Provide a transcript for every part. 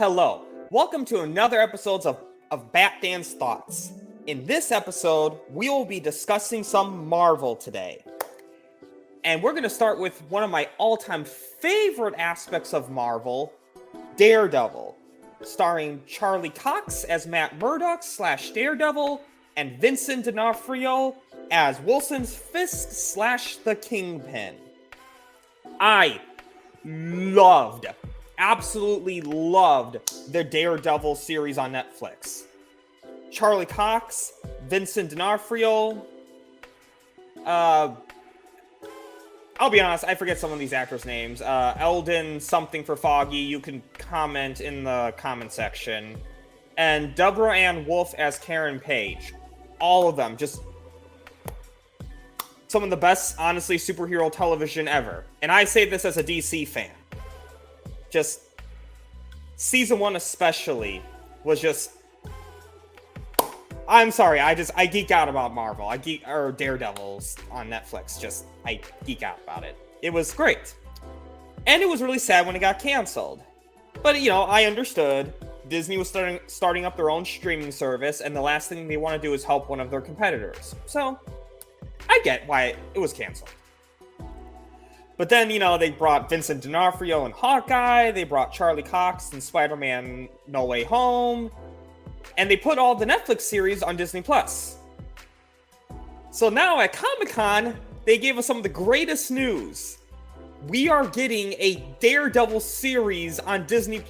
Hello, welcome to another episode of Batman's Thoughts. In this episode, we will be discussing some Marvel today. And we're going to start with one of my all-time favorite aspects of Marvel, Daredevil, starring Charlie Cox as Matt Murdock / Daredevil, and Vincent D'Onafrio as Wilson's Fisk / the Kingpin. I absolutely loved the Daredevil series on Netflix. Charlie Cox, Vincent D'Onafrio, I'll be honest, I forget some of these actors' names. Eldon something for Foggy, you can comment in the comment section. And Deborah Ann Wolfe as Karen Page. All of them, just some of the best, honestly, superhero television ever. And I say this as a DC fan. Just, season 1 especially, was just... I'm sorry, I geek out about Marvel. Or Daredevils on Netflix. I geek out about it. It was great. And it was really sad when it got canceled. But, I understood. Disney was starting up their own streaming service, and the last thing they want to do is help one of their competitors. So, I get why it was canceled. But then, they brought Vincent D'Onofrio and Hawkeye, they brought Charlie Cox and Spider-Man No Way Home, and they put all the Netflix series on Disney+. So now at Comic-Con, they gave us some of the greatest news. We are getting a Daredevil series on Disney+.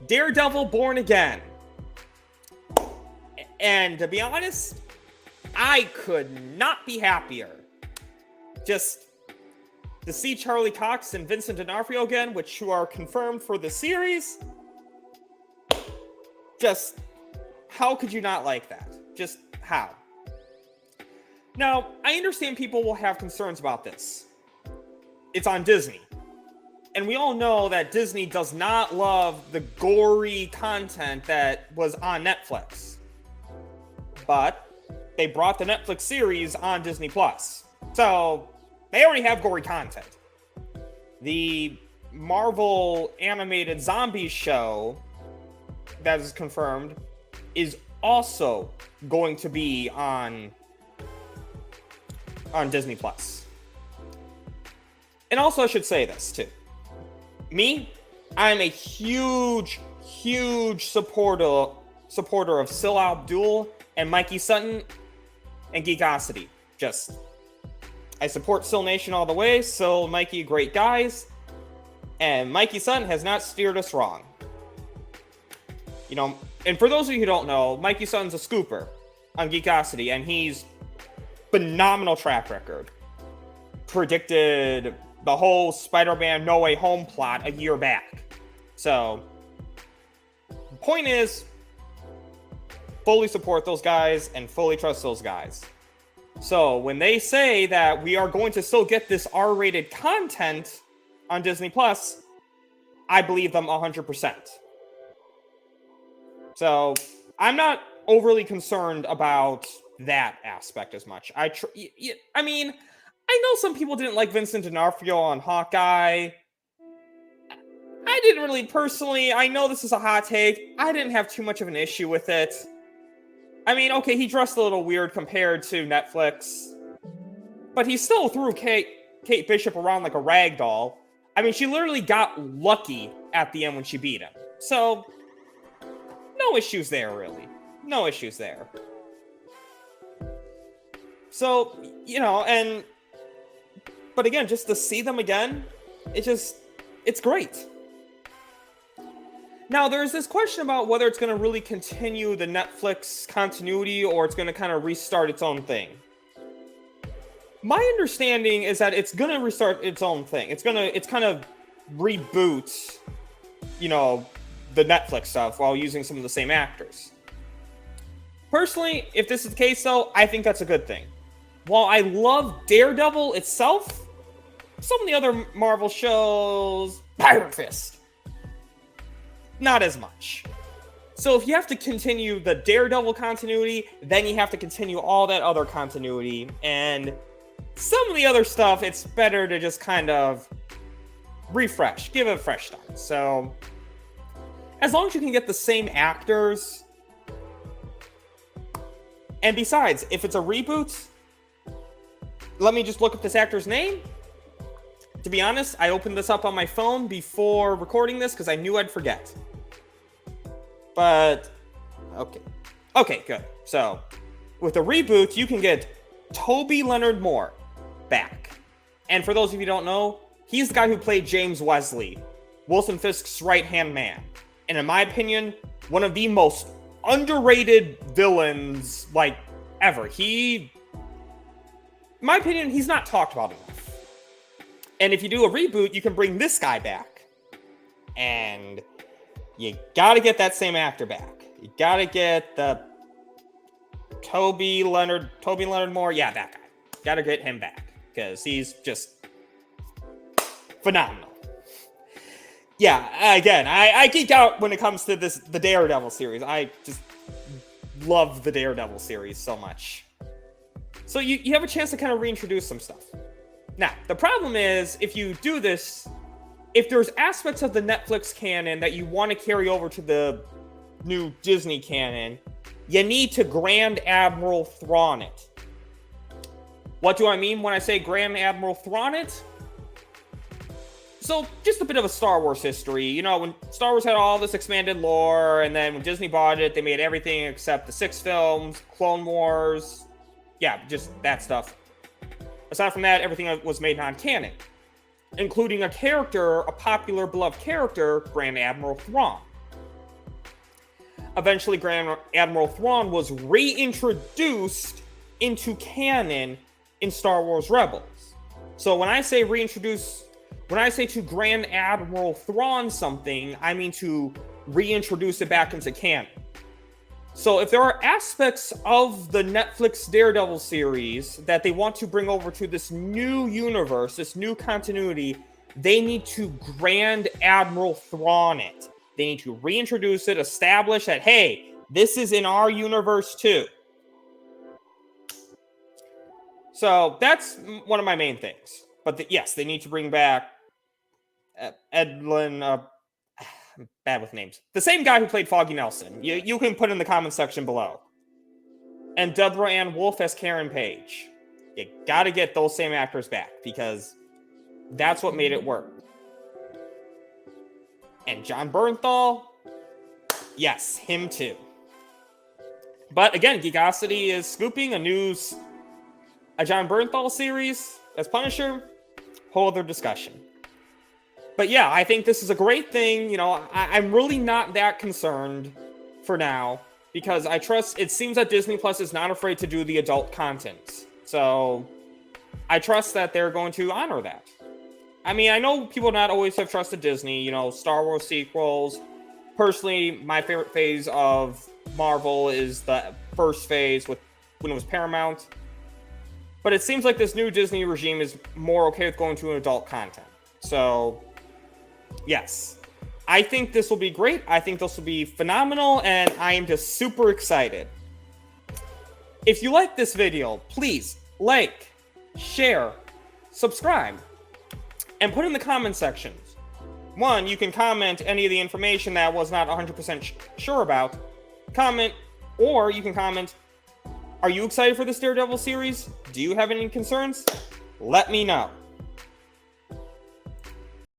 Daredevil Born Again. And to be honest, I could not be happier. Just to see Charlie Cox and Vincent D'Onofrio again, which are confirmed for the series. Just, how could you not like that? Just, how? Now, I understand people will have concerns about this. It's on Disney. And we all know that Disney does not love the gory content that was on Netflix. But they brought the Netflix series on Disney+. So, they already have gory content. The Marvel animated zombies show that is confirmed is also going to be on Disney+. And also I should say this too. Me, I'm a huge supporter of Sil Abdul and Mikey Sutton and Geekosity. I support Sil Nation all the way. Sil, Mikey, great guys. And Mikey Sutton has not steered us wrong. And for those of you who don't know, Mikey Sutton's a scooper on Geekosity, and he's phenomenal track record. Predicted the whole Spider-Man No Way Home plot a year back. So, the point is, fully support those guys and fully trust those guys. So, when they say that we are going to still get this R-rated content on Disney+, I believe them 100%. So, I'm not overly concerned about that aspect as much. I know some people didn't like Vincent D'Onofrio on Hawkeye. I didn't really personally. I know this is a hot take. I didn't have too much of an issue with it. Okay, he dressed a little weird compared to Netflix. But he still threw Kate Bishop around like a rag doll. She literally got lucky at the end when she beat him. So, no issues there, really. No issues there. So, but again, just to see them again, it's great. Now, there's this question about whether it's going to really continue the Netflix continuity or it's going to kind of restart its own thing. My understanding is that it's going to restart its own thing. It's kind of reboot, the Netflix stuff while using some of the same actors. Personally, if this is the case, though, I think that's a good thing. While I love Daredevil itself, some of the other Marvel shows, Iron Fist, not as much. So if you have to continue the Daredevil continuity, then you have to continue all that other continuity. And some of the other stuff, it's better to just kind of refresh, give it a fresh start. So, As long as you can get the same actors. And besides, if it's a reboot, let me just look up this actor's name. To be honest, I opened this up on my phone before recording this because I knew I'd forget. But, okay. Okay, good. So, with a reboot, you can get Toby Leonard Moore back. And for those of you who don't know, he's the guy who played James Wesley, Wilson Fisk's right-hand man. And in my opinion, one of the most underrated villains, like, ever. In my opinion, he's not talked about enough. And if you do a reboot, you can bring this guy back. And you gotta get that same actor back. You gotta get the Toby Leonard Moore. Yeah, that guy. Gotta get him back. Because he's just phenomenal. Yeah, again, I geek out when it comes to the Daredevil series. I just love the Daredevil series so much. So you have a chance to kind of reintroduce some stuff. Now, the problem is, if you do this, if there's aspects of the Netflix canon that you want to carry over to the new Disney canon, you need to Grand Admiral Thrawn it. What do I mean when I say Grand Admiral Thrawn it? So, just a bit of a Star Wars history. You know, when Star Wars had all this expanded lore, and then when Disney bought it, they made everything except the 6 films, Clone Wars. Yeah, just that stuff. Aside from that, everything was made non-canon, including a character, a popular, beloved character, Grand Admiral Thrawn. Eventually, Grand Admiral Thrawn was reintroduced into canon in Star Wars Rebels. So when I say to Grand Admiral Thrawn something, I mean to reintroduce it back into canon. So if there are aspects of the Netflix Daredevil series that they want to bring over to this new universe, this new continuity, they need to Grand Admiral Thrawn it. They need to reintroduce it, establish that, hey, this is in our universe too. So that's one of my main things. But yes, they need to bring back Edlin, I'm bad with names. The same guy who played Foggy Nelson. You can put in the comment section below. And Deborah Ann Wolfe as Karen Page. You gotta get those same actors back, because that's what made it work. And John Bernthal, yes, him too. But again, Geekosity is scooping a John Bernthal series as Punisher. Whole other discussion. But yeah, I think this is a great thing. You know, I'm really not that concerned for now, because it seems that Disney Plus is not afraid to do the adult content. So I trust that they're going to honor that. I mean, I know people not always have trusted Disney, you know, Star Wars sequels. Personally, my favorite phase of Marvel is the first phase when it was Paramount. But it seems like this new Disney regime is more okay with going to an adult content. So, yes. I think this will be great. I think this will be phenomenal, and I am just super excited. If you like this video, please like, share, subscribe, and put in the comment sections. One, you can comment any of the information that I was not 100% sure about. Or you can comment, are you excited for this Daredevil series? Do you have any concerns? Let me know.